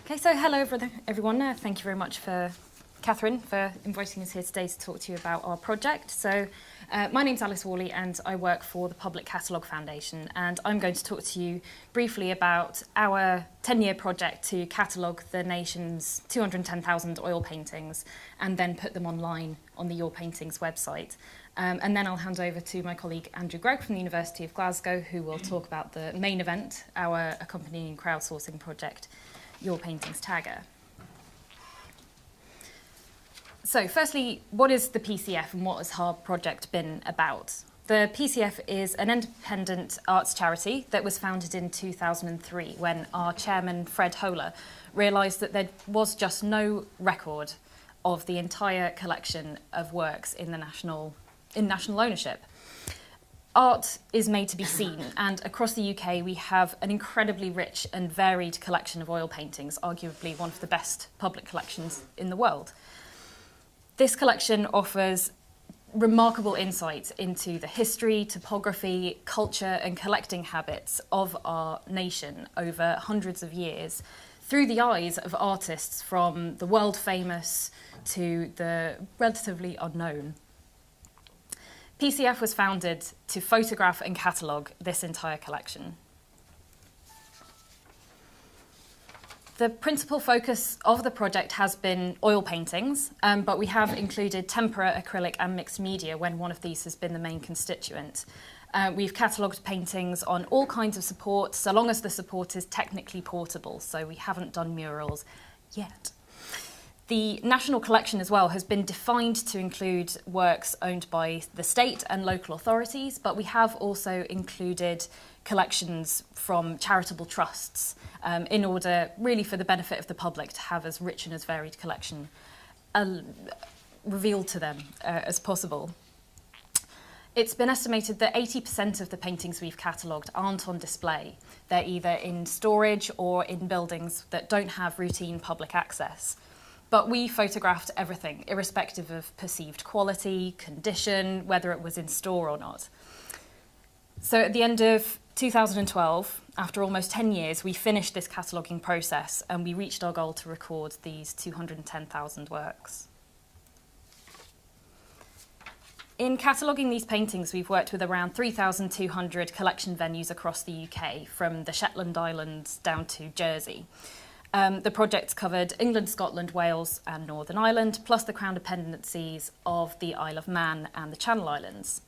Okay, so hello everyone. Thank you very much for Catherine for inviting us here today to talk to you about our project. So my name's Alice Worley and I work for the Public Catalogue Foundation, and I'm going to talk to you briefly about our 10-year project to catalogue the nation's 210,000 oil paintings and then put them online on the Your Paintings website. And then I'll hand over to my colleague Andrew Gregg from the University of Glasgow, who will talk about the main event, our accompanying crowdsourcing project, Your Paintings Tagger. So firstly, what is the PCF and what has our project been about? The PCF is an independent arts charity that was founded in 2003 when our chairman, Fred Holer, realised that there was just no record of the entire collection of works in national ownership. Art is made to be seen, and across the UK we have an incredibly rich and varied collection of oil paintings, arguably one of the best public collections in the world. This collection offers remarkable insights into the history, topography, culture and collecting habits of our nation over hundreds of years through the eyes of artists from the world famous to the relatively unknown. PCF was founded to photograph and catalogue this entire collection. The principal focus of the project has been oil paintings, but we have included tempera, acrylic and mixed media when one of these has been the main constituent. We've catalogued paintings on all kinds of support, so long as the support is technically portable, so we haven't done murals yet. The national collection as well has been defined to include works owned by the state and local authorities, but we have also included collections from charitable trusts in order really for the benefit of the public to have as rich and as varied collection revealed to them as possible. It's been estimated that 80% of the paintings we've catalogued aren't on display. They're either in storage or in buildings that don't have routine public access. But we photographed everything, irrespective of perceived quality, condition, whether it was in store or not. So at the end of 2012, after almost 10 years, we finished this cataloguing process and we reached our goal to record these 210,000 works. In cataloguing these paintings, we've worked with around 3,200 collection venues across the UK, from the Shetland Islands down to Jersey. The project's covered England, Scotland, Wales and Northern Ireland, plus the Crown dependencies of the Isle of Man and the Channel Islands.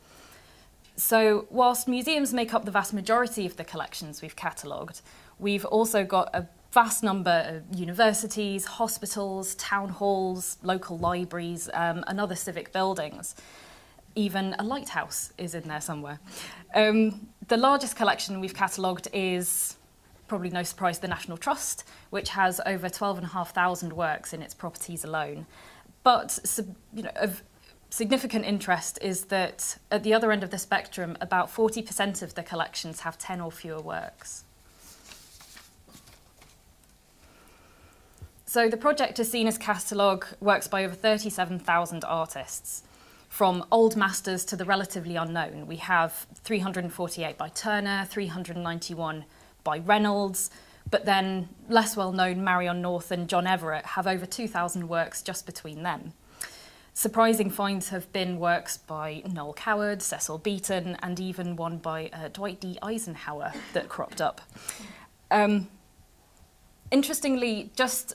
So whilst museums make up the vast majority of the collections we've catalogued, we've also got a vast number of universities, hospitals, town halls, local libraries and other civic buildings. Even a lighthouse is in there somewhere. The largest collection we've catalogued is, probably no surprise, the National Trust, which has over 12,500 works in its properties alone. But of significant interest is that at the other end of the spectrum, about 40% of the collections have 10 or fewer works. So the project has seen us catalogue works by over 37,000 artists. From old masters to the relatively unknown. We have 348 by Turner, 391 by Reynolds, but then less well-known Marion North and John Everett have over 2,000 works just between them. Surprising finds have been works by Noel Coward, Cecil Beaton, and even one by Dwight D. Eisenhower that cropped up. Interestingly, just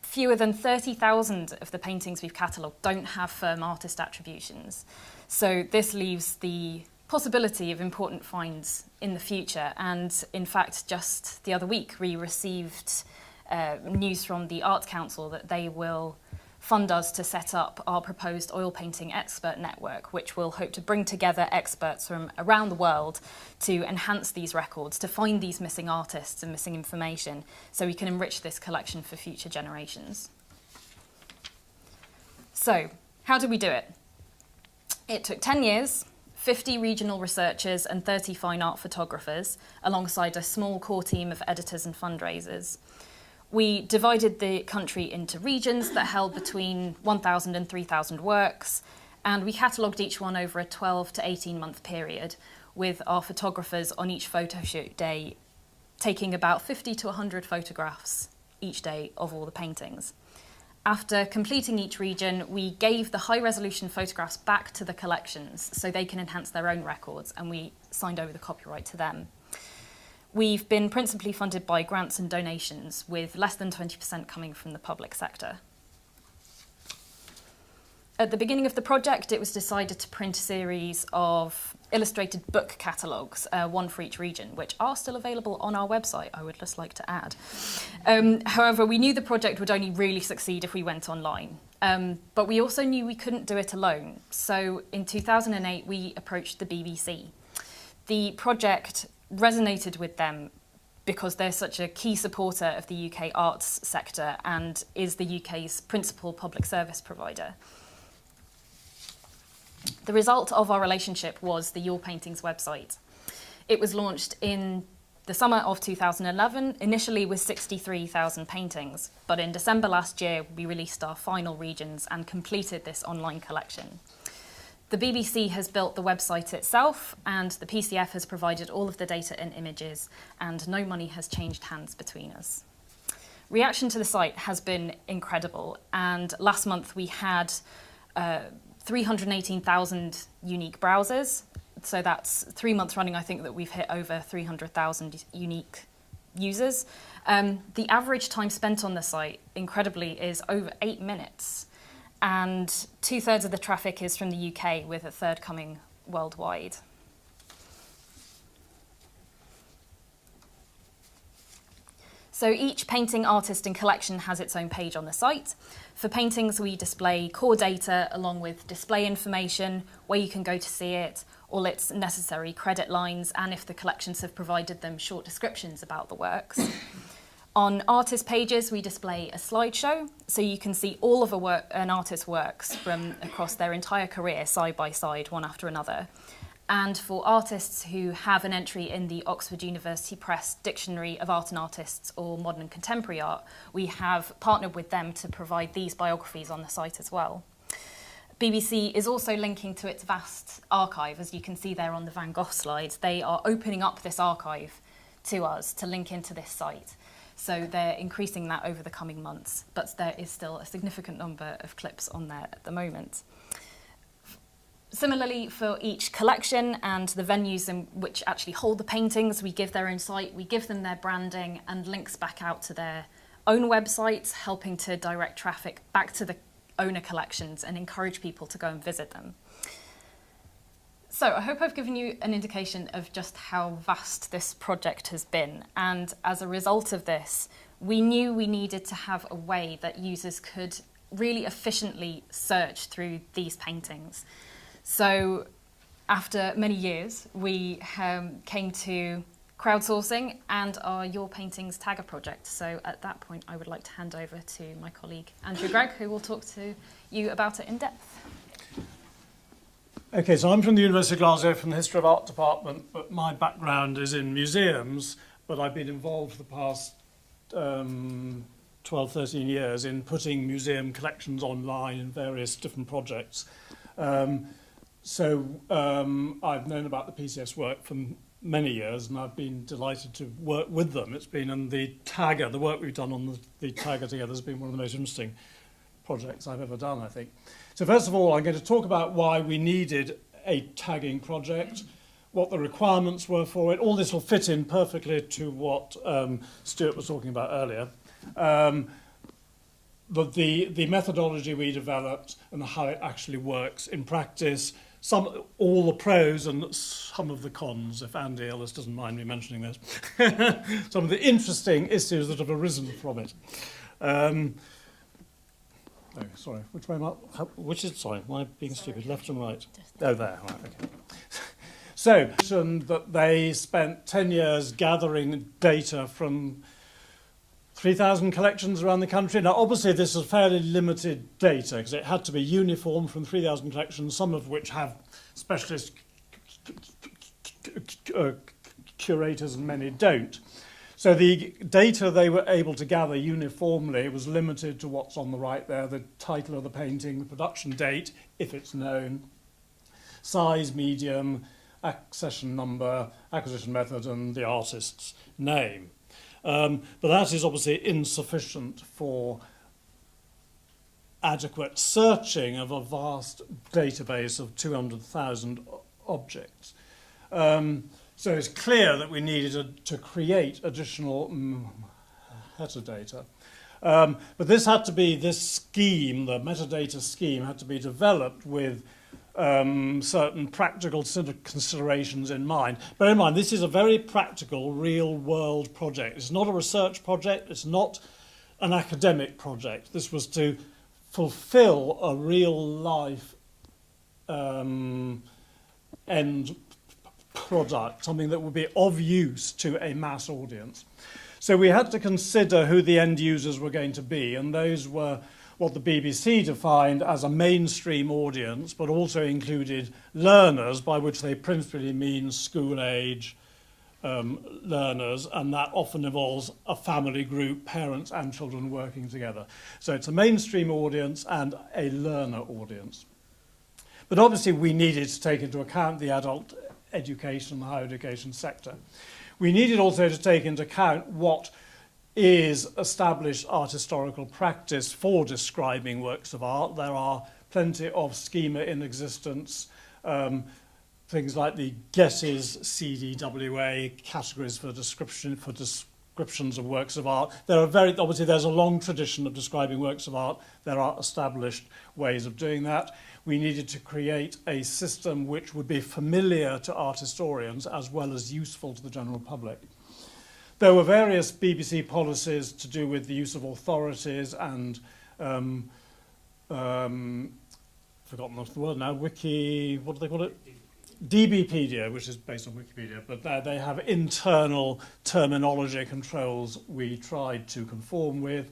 fewer than 30,000 of the paintings we've catalogued don't have firm artist attributions. So this leaves the possibility of important finds in the future. And in fact, just the other week, we received news from the Arts Council that they will fund us to set up our proposed oil painting expert network, which will hope to bring together experts from around the world to enhance these records, to find these missing artists and missing information, so we can enrich this collection for future generations. So, how did we do it? It took 10 years, 50 regional researchers and 30 fine art photographers, alongside a small core team of editors and fundraisers. We divided the country into regions that held between 1,000 and 3,000 works, and we catalogued each one over a 12 to 18 month period, with our photographers on each photo shoot day taking about 50 to 100 photographs each day of all the paintings. After completing each region, we gave the high-resolution photographs back to the collections so they can enhance their own records, and we signed over the copyright to them. We've been principally funded by grants and donations, with less than 20% coming from the public sector. At the beginning of the project, it was decided to print a series of illustrated book catalogues, one for each region, which are still available on our website, I would just like to add. However, we knew the project would only really succeed if we went online. But we also knew we couldn't do it alone. So in 2008, we approached the BBC. The project resonated with them because they're such a key supporter of the UK arts sector and is the UK's principal public service provider. The result of our relationship was the Your Paintings website. It was launched in the summer of 2011, initially with 63,000 paintings, but in December last year we released our final regions and completed this online collection. The BBC has built the website itself, and the PCF has provided all of the data and images, and no money has changed hands between us. Reaction to the site has been incredible, and last month we had 318,000 unique browsers. So that's 3 months running, I think that we've hit over 300,000 unique users. The average time spent on the site, incredibly, is over 8 minutes. And 2/3 of the traffic is from the UK, with a third coming worldwide. So each painting, artist and collection has its own page on the site. For paintings, we display core data along with display information, where you can go to see it, all its necessary credit lines, and if the collections have provided them, short descriptions about the works. On artist pages, we display a slideshow, so you can see all of an artist's works from across their entire career, side by side, one after another. And for artists who have an entry in the Oxford University Press Dictionary of Art and Artists or Modern and Contemporary Art, we have partnered with them to provide these biographies on the site as well. BBC is also linking to its vast archive, as you can see there on the Van Gogh slide. They are opening up this archive to us to link into this site. So they're increasing that over the coming months, but there is still a significant number of clips on there at the moment. Similarly, for each collection and the venues in which actually hold the paintings, we give their own site, we give them their branding and links back out to their own websites, helping to direct traffic back to the owner collections and encourage people to go and visit them. So I hope I've given you an indication of just how vast this project has been. And as a result of this, we knew we needed to have a way that users could really efficiently search through these paintings. So after many years, we came to crowdsourcing and our Your Paintings tagger project. So at that point, I would like to hand over to my colleague, Andrew Gregg, who will talk to you about it in depth. Okay, so I'm from the University of Glasgow, from the History of Art department, but my background is in museums, but I've been involved for the past 12, 13 years in putting museum collections online in various different projects. So I've known about the PCS work for many years, and I've been delighted to work with them. It's been, and the tagger, the work we've done on the tagger together has been one of the most interesting projects I've ever done, I think. So first of all, I'm going to talk about why we needed a tagging project, what the requirements were for it. All this will fit in perfectly to what Stuart was talking about earlier. But the methodology we developed and how it actually works in practice, all the pros and some of the cons, if Andy Ellis doesn't mind me mentioning this, some of the interesting issues that have arisen from it. Oh, sorry, which way am I? Sorry, am I being stupid? Left and right? Oh, there, right, okay. So, that they spent 10 years gathering data from 3,000 collections around the country. Now, obviously, this is fairly limited data because it had to be uniform from 3,000 collections, some of which have specialist curators and many don't. So the data they were able to gather uniformly was limited to what's on the right there, the title of the painting, the production date, if it's known, size, medium, accession number, acquisition method, and the artist's name. But that is obviously insufficient for adequate searching of a vast database of 200,000 objects. So it's clear that we needed to create additional metadata. But this scheme, the metadata scheme, had to be developed with certain practical considerations in mind. Bear in mind, this is a very practical, real-world project. It's not a research project. It's not an academic project. This was to fulfill a real-life end product, something that would be of use to a mass audience. So we had to consider who the end users were going to be, and those were what the BBC defined as a mainstream audience, but also included learners, by which they principally mean school-age learners, and that often involves a family group, parents and children working together. So it's a mainstream audience and a learner audience. But obviously we needed to take into account the adult education, the higher education sector. We needed also to take into account what is established art historical practice for describing works of art. There are plenty of schema in existence, things like the Getty's CDWA, categories for descriptions of works of art. Obviously there's a long tradition of describing works of art. There are established ways of doing that. We needed to create a system which would be familiar to art historians as well as useful to the general public. There were various BBC policies to do with the use of authorities and, forgotten the word now, what do they call it? DBpedia, which is based on Wikipedia, but they have internal terminology controls we tried to conform with.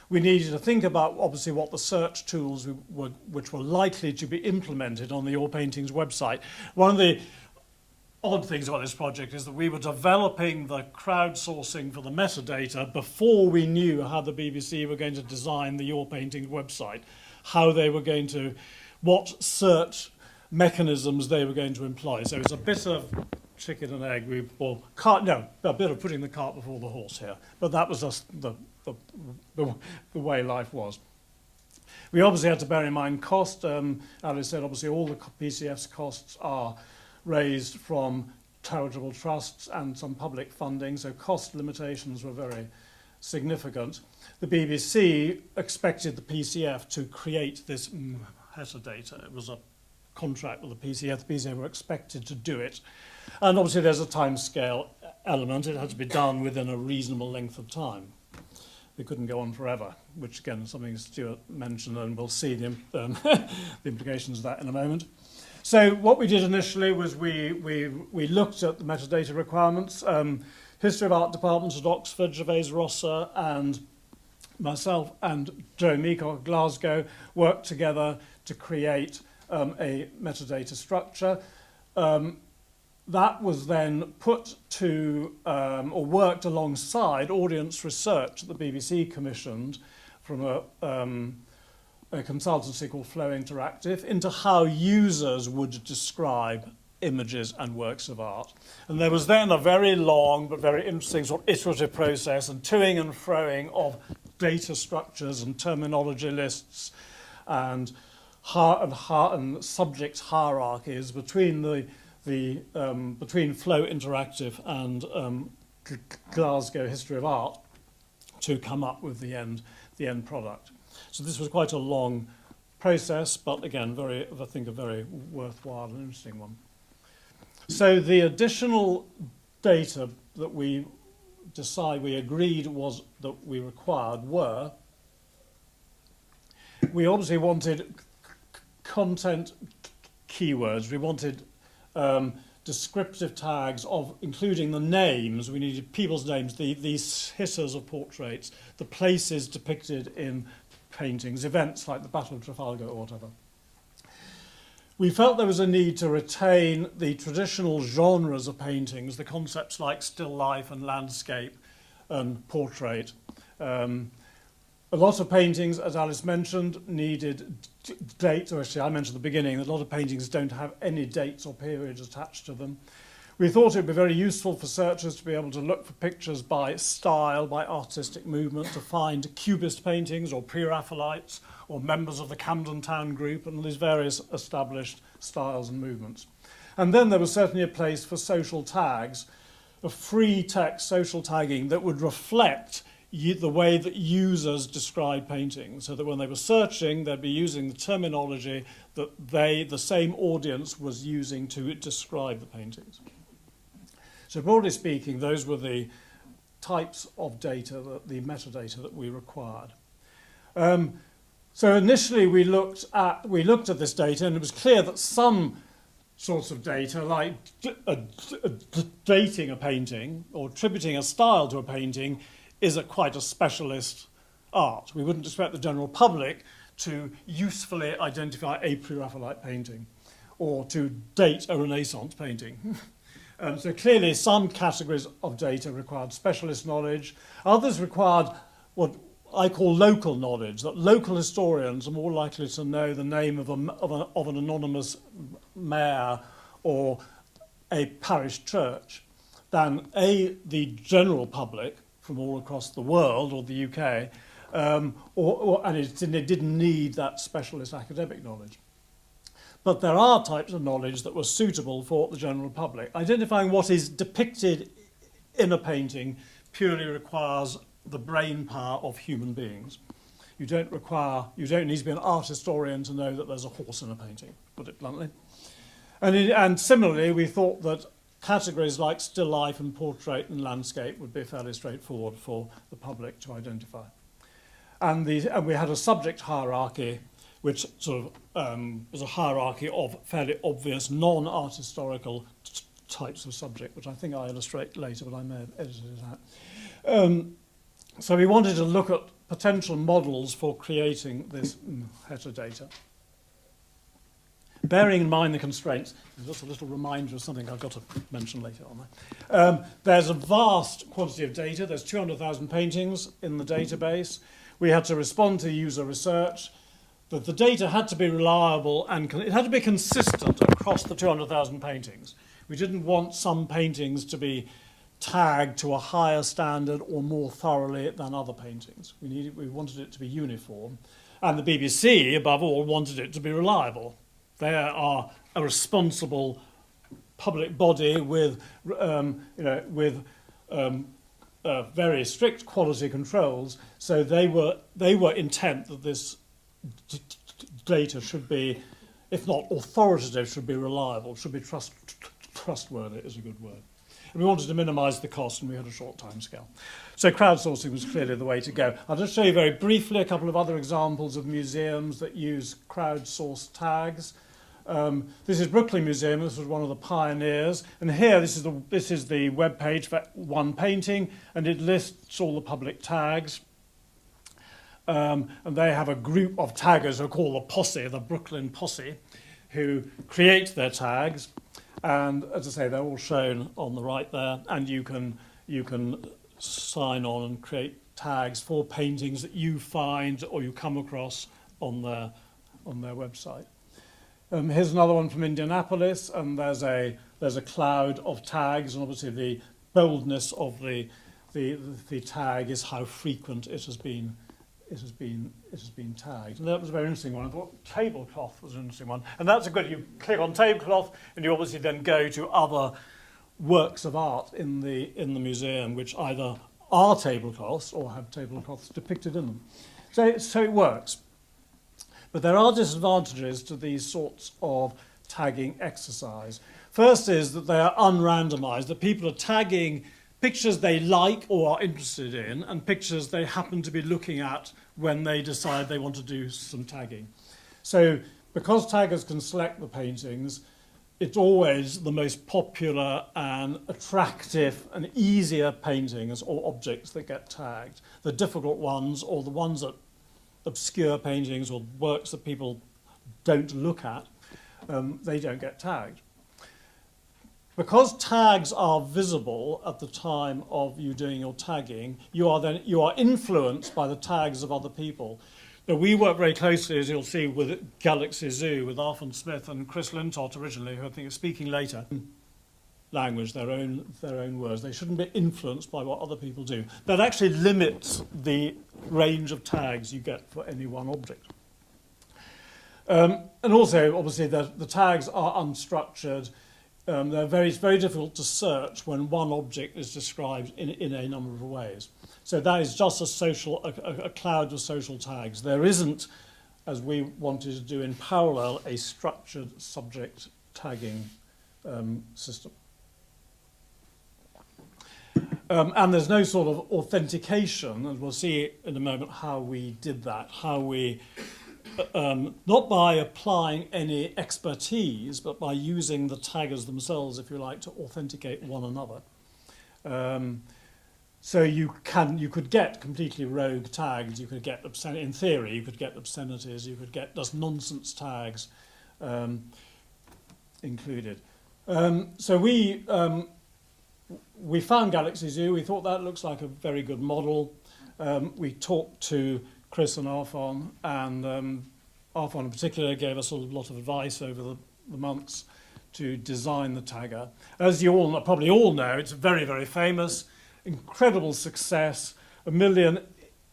We needed to think about, obviously, what the search tools which were likely to be implemented on the Your Paintings website. One of the odd things about this project is that we were developing the crowdsourcing for the metadata before we knew how the BBC were going to design the Your Paintings website, how they were going to, what search mechanisms they were going to employ. So it's a bit of chicken and egg. A bit of putting the cart before the horse here. But that was just the way life was. We obviously had to bear in mind cost. Alice said, obviously, all the PCF's costs are raised from charitable trusts and some public funding, so cost limitations were very significant. The BBC expected the PCF to create this metadata. It was a contract with the PCF. The PCF were expected to do it. And obviously there's a time scale element. It had to be done within a reasonable length of time. It couldn't go on forever, which again is something Stuart mentioned, and we'll see the implications of that in a moment. So what we did initially was we looked at the metadata requirements. History of Art departments at Oxford, Gervase Rosser and myself and Joe Meacock of Glasgow worked together to create a metadata structure. That was then put to, or worked alongside audience research that the BBC commissioned from a consultancy called Flow Interactive into how users would describe images and works of art. And there was then a very long but very interesting sort of iterative process and toing and froing of data structures and terminology lists and subject hierarchies between between Flow Interactive and Glasgow History of Art to come up with the end product. So this was quite a long process, but again, I think a very worthwhile and interesting one. So the additional data that we agreed that we required were, we obviously wanted content keywords. We wanted descriptive tags including the names. We needed people's names, these hitters of portraits, the places depicted in paintings, events like the Battle of Trafalgar or whatever. We felt there was a need to retain the traditional genres of paintings, the concepts like still life and landscape and portrait. A lot of paintings, as Alice mentioned, needed dates, or actually I mentioned at the beginning that a lot of paintings don't have any dates or periods attached to them. We thought it would be very useful for searchers to be able to look for pictures by style, by artistic movement, to find Cubist paintings or Pre-Raphaelites or members of the Camden Town group and these various established styles and movements. And then there was certainly a place for social tags, a free text social tagging that would reflect the way that users describe paintings, so that when they were searching, they'd be using the terminology that the same audience was using to describe the paintings. So broadly speaking, those were the types of data, the metadata that we required. So initially we looked at this data, and it was clear that some sorts of data, like dating a painting or attributing a style to a painting, is quite a specialist art. We wouldn't expect the general public to usefully identify a Pre-Raphaelite painting or to date a Renaissance painting. So clearly some categories of data required specialist knowledge. Others required what I call local knowledge, that local historians are more likely to know the name of an anonymous mayor or a parish church than the general public from all across the world or the UK, and it didn't need that specialist academic knowledge. But there are types of knowledge that were suitable for the general public. Identifying what is depicted in a painting purely requires the brain power of human beings. You don't need to be an art historian to know that there's a horse in a painting, to put it bluntly. And similarly, we thought that categories like still life and portrait and landscape would be fairly straightforward for the public to identify. And we had a subject hierarchy, which sort of was a hierarchy of fairly obvious non-art historical types of subject, which I think I illustrate later, but I may have edited it out. So we wanted to look at potential models for creating this metadata. Bearing in mind the constraints, just a little reminder of something I've got to mention later on. There's a vast quantity of data. There's 200,000 paintings in the database. We had to respond to user research. That the data had to be reliable and it had to be consistent across the 200,000 paintings. We didn't want some paintings to be tagged to a higher standard or more thoroughly than other paintings. We wanted it to be uniform. And the BBC, above all, wanted it to be reliable. They are a responsible public body with very strict quality controls. So they were intent that this data should be, if not authoritative, should be reliable, should be trustworthy is a good word. And we wanted to minimise the cost, and we had a short time scale. So crowdsourcing was clearly the way to go. I'll just show you very briefly a couple of other examples of museums that use crowdsourced tags. This is Brooklyn Museum. This was one of the pioneers. And here, this is the web page for one painting, and it lists all the public tags. And they have a group of taggers who are called the Posse, the Brooklyn Posse, who create their tags. And as I say, they're all shown on the right there, and you can sign on and create tags for paintings that you find or you come across on their website. Here's another one from Indianapolis, and there's a cloud of tags, and obviously the boldness of the tag is how frequent it has been tagged. And that was a very interesting one. I thought tablecloth was an interesting one. And that's a good, you click on tablecloth and you obviously then go to other works of art in the museum which either are tablecloths or have tablecloths depicted in them. So it works. But there are disadvantages to these sorts of tagging exercise. First is that they are unrandomized, that people are tagging pictures they like or are interested in, and pictures they happen to be looking at when they decide they want to do some tagging. So because taggers can select the paintings, it's always the most popular and attractive and easier paintings or objects that get tagged. The difficult ones, or the ones that obscure paintings or works that people don't look at, they don't get tagged. Because tags are visible at the time of you doing your tagging, you are influenced by the tags of other people. Now, we work very closely, as you'll see, with Galaxy Zoo, with Arthur Smith and Chris Lintott originally, who I think is speaking later. language, their own words. They shouldn't be influenced by what other people do. That actually limits the range of tags you get for any one object. And also, obviously, the tags are unstructured. They're very difficult to search when one object is described in a number of ways. So that is just a cloud of social tags. There isn't, as we wanted to do in parallel, a structured subject tagging system. And there's no sort of authentication, and we'll see in a moment how we did that, how we, not by applying any expertise, but by using the taggers themselves, if you like, to authenticate one another. So you could get completely rogue tags, you could get, in theory, you could get obscenities, you could get just nonsense tags included. So we found Galaxy Zoo. We thought that looks like a very good model. We talked to Chris and Arfon, and Arfon in particular gave us a lot of advice over the months to design the tagger. As you all probably all know, it's very, very famous, incredible success, 1 million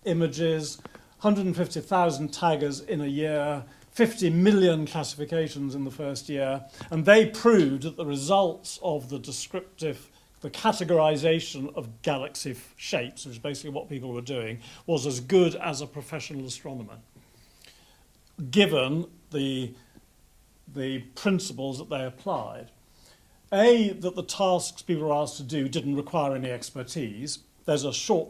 images, 150,000 taggers in a year, 50 million classifications in the first year, and they proved that the results of the descriptive, the categorization of galaxy shapes, which is basically what people were doing, was as good as a professional astronomer, given the principles that they applied. That the tasks people were asked to do didn't require any expertise. There's a short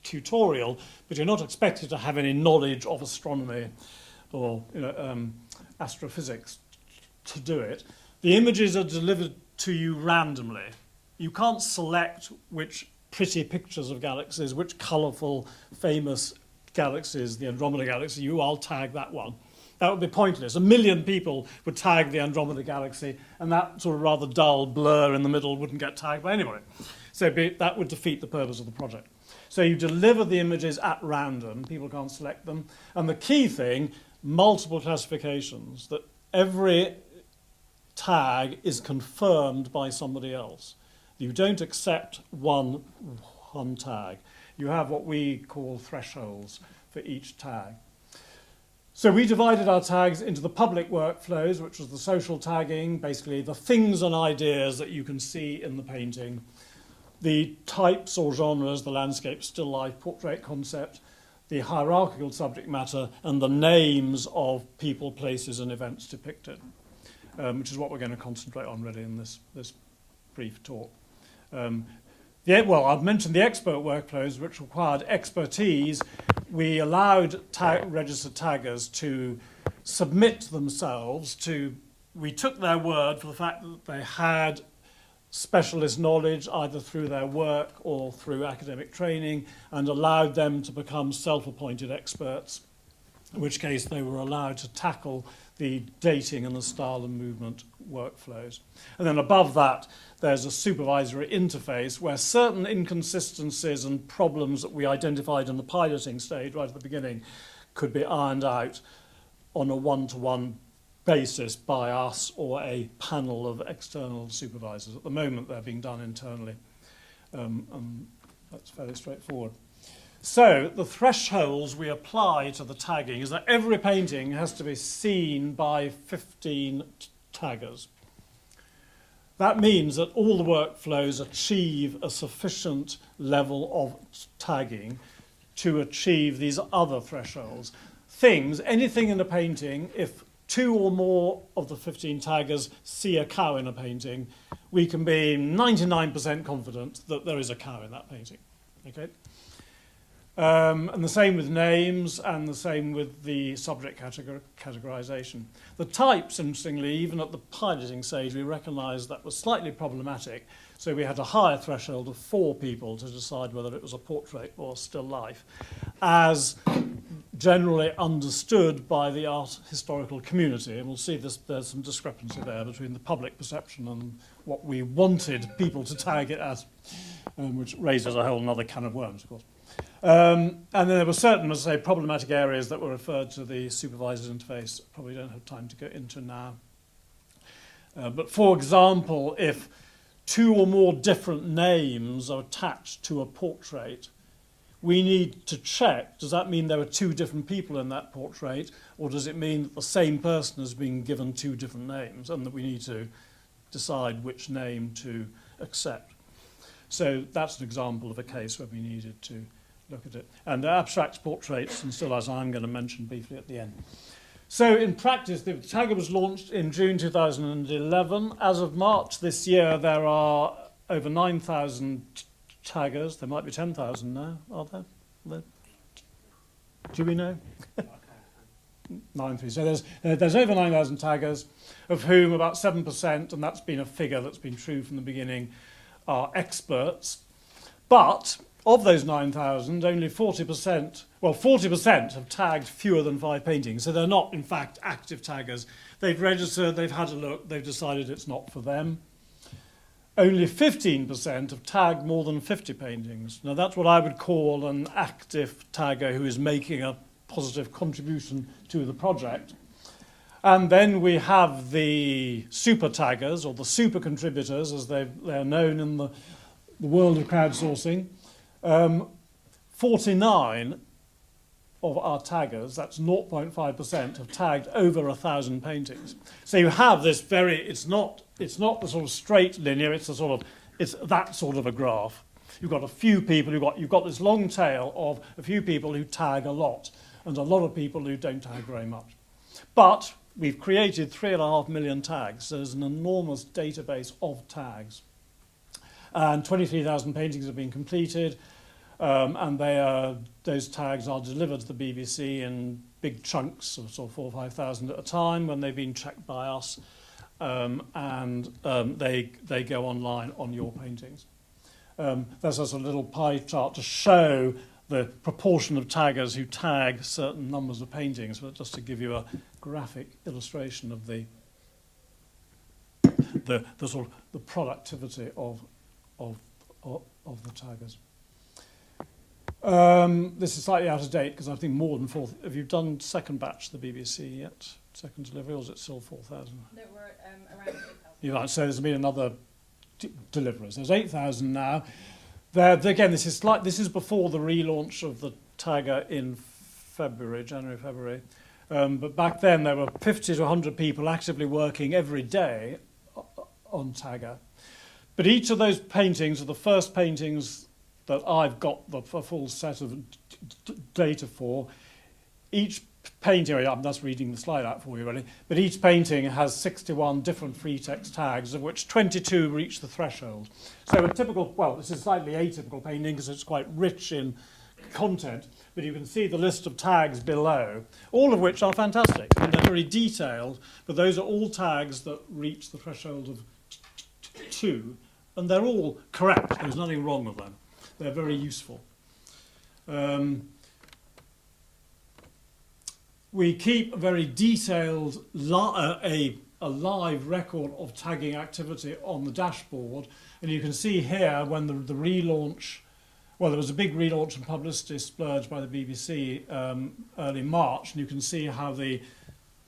tutorial, but you're not expected to have any knowledge of astronomy or astrophysics to do it. The images are delivered to you randomly. You can't select which pretty pictures of galaxies, which colourful, famous galaxies, the Andromeda Galaxy, I'll tag that one. That would be pointless. 1 million people would tag the Andromeda Galaxy, and that sort of rather dull blur in the middle wouldn't get tagged by anybody. So that would defeat the purpose of the project. So you deliver the images at random. People can't select them. And the key thing, multiple classifications, that every tag is confirmed by somebody else. You don't accept one tag. You have what we call thresholds for each tag. So we divided our tags into the public workflows, which was the social tagging, basically the things and ideas that you can see in the painting, the types or genres, the landscape, still life, portrait concept, the hierarchical subject matter, and the names of people, places, and events depicted, which is what we're going to concentrate on really in this brief talk. Well, I've mentioned the expert workflows, which required expertise. We allowed registered taggers to submit themselves to, we took their word for the fact that they had specialist knowledge either through their work or through academic training, and allowed them to become self-appointed experts, in which case they were allowed to tackle the dating and the style and movement workflows. And then above that, there's a supervisory interface where certain inconsistencies and problems that we identified in the piloting stage right at the beginning could be ironed out on a one-to-one basis by us or a panel of external supervisors. At the moment, they're being done internally. That's fairly straightforward. So the thresholds we apply to the tagging is that every painting has to be seen by 15 taggers. That means that all the workflows achieve a sufficient level of tagging to achieve these other thresholds. Anything in a painting, if 2 or more of the 15 taggers see a cow in a painting, we can be 99% confident that there is a cow in that painting. Okay? And the same with names, and the same with the subject categorization. The types, interestingly, even at the piloting stage, we recognised that was slightly problematic, so we had a higher threshold of 4 people to decide whether it was a portrait or still life, as generally understood by the art historical community. And we'll see there's some discrepancy there between the public perception and what we wanted people to tag it as, which raises a whole other can of worms, of course. And then there were certain, as I say, problematic areas that were referred to the supervisor's interface. Probably don't have time to go into now. But for example, if 2 or more different names are attached to a portrait, we need to check, does that mean there are 2 different people in that portrait, or does it mean that the same person has been given 2 different names and that we need to decide which name to accept? So that's an example of a case where we needed to look at it. And abstract portraits and still as I'm going to mention briefly at the end. So in practice, the tagger was launched in June 2011. As of March this year, there are over 9,000 taggers. There might be 10,000 now, are there? Do we know? 9,000. So there's over 9,000 taggers, of whom about 7%, and that's been a figure that's been true from the beginning, are experts. But of those 9,000, only 40%, well, 40% have tagged fewer than 5 paintings. So they're not, in fact, active taggers. They've registered, they've had a look, they've decided it's not for them. Only 15% have tagged more than 50 paintings. Now, that's what I would call an active tagger who is making a positive contribution to the project. And then we have the super taggers, or the super contributors, as they're known in the world of crowdsourcing. 49 of our taggers, that's 0.5%, have tagged over 1,000 paintings. So you have this it's not the sort of straight linear, it's that sort of a graph. You've got a few people, you've got this long tail of a few people who tag a lot, and a lot of people who don't tag very much. But we've created 3.5 million tags, so there's an enormous database of tags. And 23,000 paintings have been completed, and those tags are delivered to the BBC in big chunks of sort of 4,000 or 5,000 at a time when they've been checked by us, and they go online on your paintings. There's just a little pie chart to show the proportion of taggers who tag certain numbers of paintings, but just to give you a graphic illustration of the sort of the productivity of the taggers. This is slightly out of date because I think more than 4. Have you done second batch the BBC yet? Second delivery, or is it still 4,000? No, we're around 8,000. You're right. So there's been another deliveries. There's 8,000 now. Again, this is before the relaunch of the tagger in January, February. But back then there were 50 to 100 people actively working every day on tagger. But each of those paintings are the first paintings that I've got a full set of data for. Each painting, I'm just reading the slide out for you really, but each painting has 61 different free text tags, of which 22 reach the threshold. So a typical, well, this is slightly atypical painting because it's quite rich in content, but you can see the list of tags below, all of which are fantastic, and they're very detailed, but those are all tags that reach the threshold of 2, and they're all correct. There's nothing wrong with them. They're very useful. We keep a very detailed a live record of tagging activity on the dashboard, and you can see here when the relaunch, well, there was a big relaunch and publicity splurge by the BBC early March, and you can see how the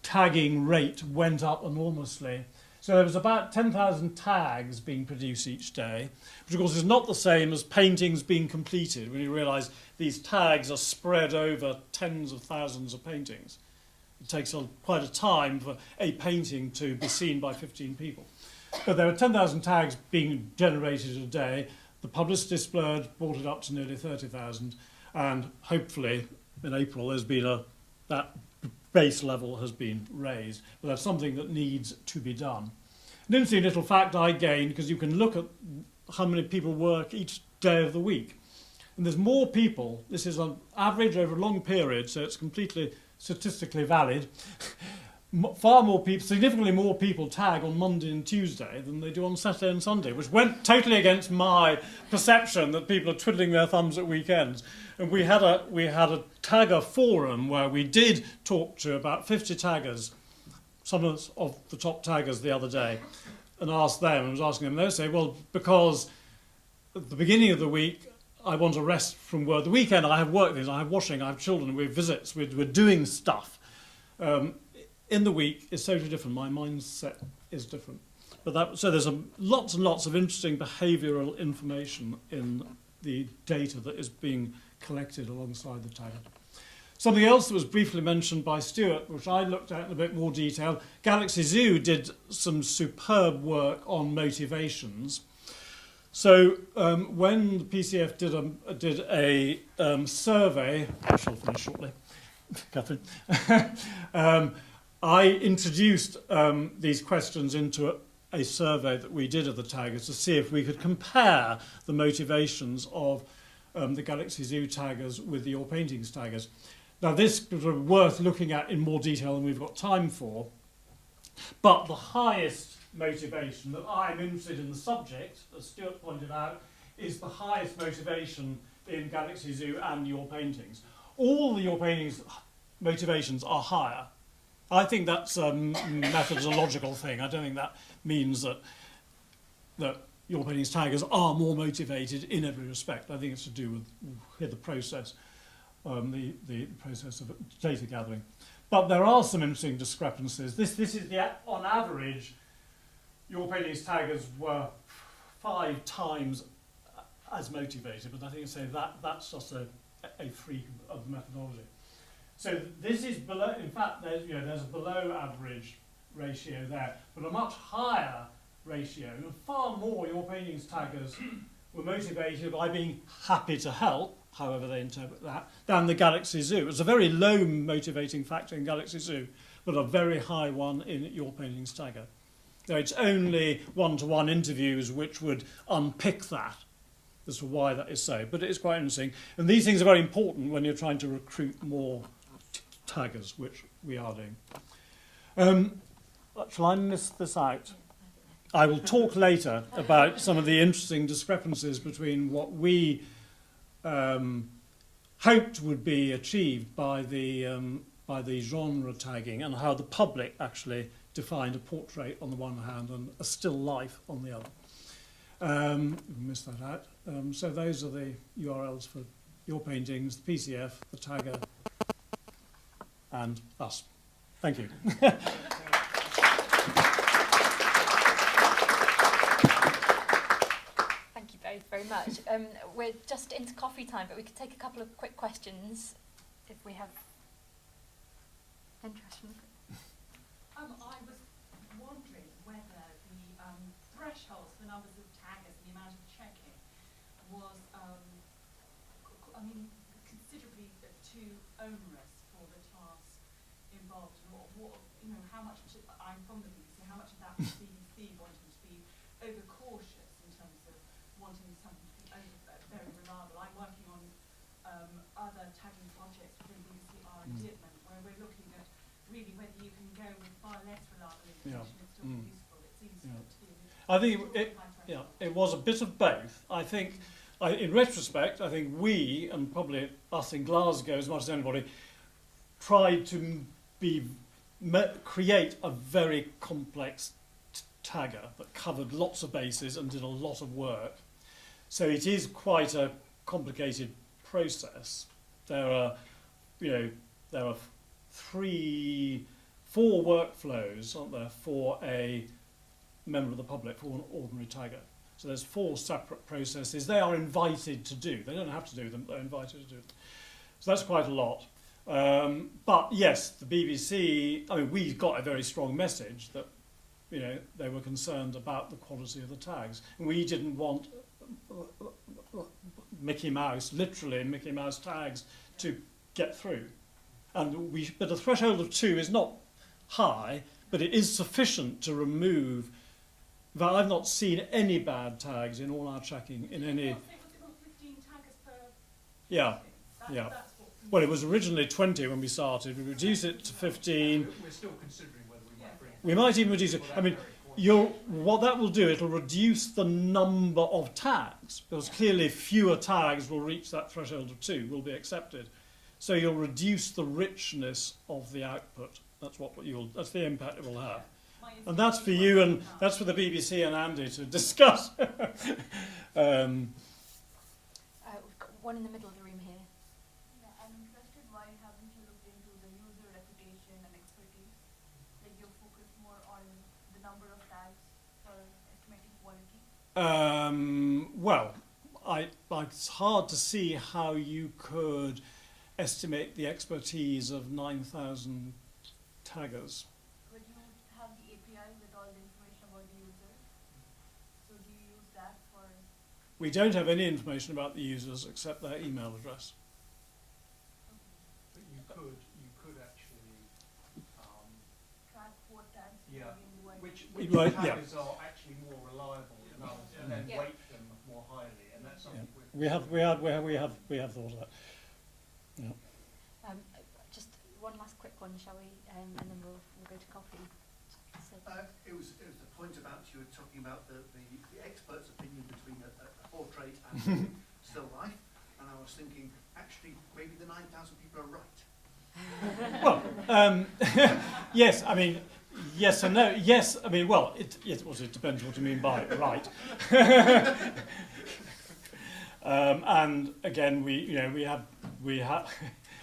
tagging rate went up enormously. So there was about 10,000 tags being produced each day, which of course is not the same as paintings being completed, when you realise these tags are spread over tens of thousands of paintings. It takes quite a time for a painting to be seen by 15 people. But there were 10,000 tags being generated a day. The publicity splurge brought it up to nearly 30,000, and hopefully in April there's been that base level has been raised, but that's something that needs to be done. An interesting little fact I gained, because you can look at how many people work each day of the week, and there's more people, this is on average over a long period, so it's completely statistically valid, far more people, significantly more people tag on Monday and Tuesday than they do on Saturday and Sunday, which went totally against my perception that people are twiddling their thumbs at weekends. And we had a tagger forum where we did talk to about 50 taggers, some of the top taggers the other day, and asked them, and was asking them, they say, well, because at the beginning of the week I want to rest from work. The weekend I have work, I have washing, I have children, we have visits, we're doing stuff. In the week, it's totally different. My mindset is different. So there's lots and lots of interesting behavioural information in the data that is being collected alongside the tag. Something else that was briefly mentioned by Stuart, which I looked at in a bit more detail, Galaxy Zoo did some superb work on motivations. So when the PCF did a survey, I shall finish shortly, Catherine, I introduced these questions into a survey that we did of the taggers to see if we could compare the motivations of the Galaxy Zoo taggers with the Your Paintings taggers. Now this is worth looking at in more detail than we've got time for, but the highest motivation that I'm interested in the subject, as Stuart pointed out, is the highest motivation in Galaxy Zoo and Your Paintings. All the Your Paintings motivations are higher. I think that's a methodological thing. I don't think that means that Your Paintings taggers are more motivated in every respect. I think it's to do with the process, the process of data gathering. But there are some interesting discrepancies. This is on average, Your Paintings taggers were 5 times as motivated, but I think that's just a freak of the methodology. So this is below. In fact, there's a below average ratio there, but a much higher ratio, and far more Your Paintings taggers were motivated by being happy to help, however they interpret that, than the Galaxy Zoo. It's a very low motivating factor in Galaxy Zoo, but a very high one in Your Paintings tagger. Now, it's only one-to-one interviews which would unpick that as to why that is so, but it is quite interesting. And these things are very important when you're trying to recruit more taggers, which we are doing. Shall I miss this out? I will talk later about some of the interesting discrepancies between what we hoped would be achieved by the genre tagging and how the public actually defined a portrait on the one hand and a still life on the other. Missed that out. So those are the URLs for Your Paintings, the PCF, the tagger, and us. Thank you. Thank you both very much. We're just into coffee time, but we could take a couple of quick questions if we have interest. I was wondering whether the thresholds for numbers of taggers and the amount of checking was, considerably too onerous for the task involved. And how much, I'm from the BBC, how much of that was BBC wanting to be overcautious in terms of wanting something to be very reliable? I'm working on other tagging projects within BBC R&D at the moment, where we're looking at really whether you can go with far less reliable information and still be useful. It seems to be. I think it was a bit of both. I think, in retrospect, I think we, and probably us in Glasgow as much as anybody, tried to create a very complex tagger that covered lots of bases and did a lot of work. So it is quite a complicated process. There are 4 workflows, aren't there, for a member of the public, for an ordinary tagger. So there's 4 separate processes. They are invited to do. They don't have to do them, they're invited to do them. So that's quite a lot. But yes, the BBC, we got a very strong message that, they were concerned about the quality of the tags. And we didn't want Mickey Mouse, literally Mickey Mouse tags, to get through. But the threshold of 2 is not high, but it is sufficient to remove. But I've not seen any bad tags in all our checking in any. Was it not 15 taggers per? Yeah, yeah. Well, it was originally 20 when we started. We reduced it to 15. We're still considering whether we might bring it. We might even reduce it. What that will do, it'll reduce the number of tags, because clearly fewer tags will reach that threshold of 2, will be accepted. So you'll reduce the richness of the output. That's that's the impact it will have. And that's for you and that's for the BBC and Andy to discuss. We've got one in the middle of the room here. Yeah, I'm interested, why haven't you looked into the user reputation and expertise? Like, you focus more on the number of tags for Well, it's hard to see how you could estimate the expertise of 9,000 taggers. But you have the API with all the information about the user. So do you use that for? We don't have any information about the users except their email address. But you could actually, Track what tags yeah, which Right, yeah. taggers are actually more reliable than others, and then Yeah. weight them more highly, and that's something We have thought of that. Yeah. Just one last quick one, shall we? And then we'll go to coffee. So, It was the point about you were talking about the expert's opinion between a portrait and still life, and I was thinking, actually, maybe the 9,000 people are right. Well, yes, I mean, yes and no. Yes, I mean, well, it depends what you mean by right. And again, we have,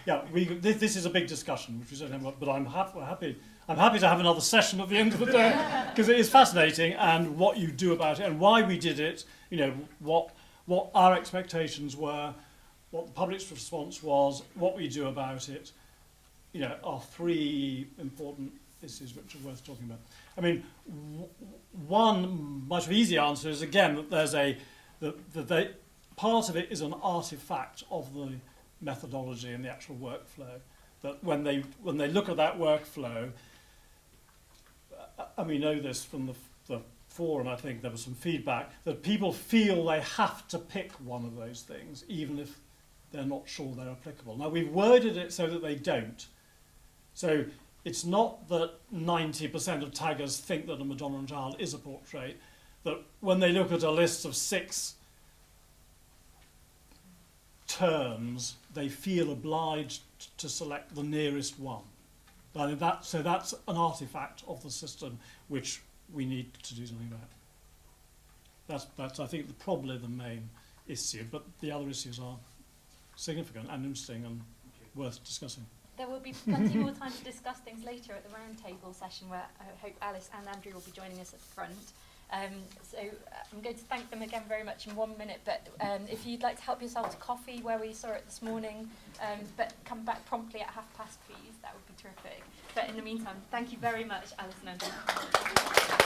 yeah, this is a big discussion, which we don't have, but I'm happy to have another session at the end of the day, because it is fascinating, and what you do about it, and why we did it, what our expectations were, what the public's response was, what we do about it, are three important issues which are worth talking about. I mean, one much easier answer is, again, that there's part of it is an artifact of the methodology and the actual workflow. That when they look at that workflow, and we know this from the forum, I think there was some feedback, that people feel they have to pick one of those things, even if they're not sure they're applicable. Now, we've worded it so that they don't. So it's not that 90% of taggers think that a Madonna and Child is a portrait, that when they look at a list of 6 terms, they feel obliged to select the nearest one. So that's an artifact of the system which we need to do something about. That's I think, probably the main issue, but the other issues are significant and interesting and worth discussing. there will be plenty more time to discuss things later at the roundtable session, where I hope Alice and Andrew will be joining us at the front. So I'm going to thank them again very much in 1 minute, but if you'd like to help yourself to coffee where we saw it this morning, but come back promptly at past, please, that would be terrific. But in the meantime, thank you very much, Alice and Andrew.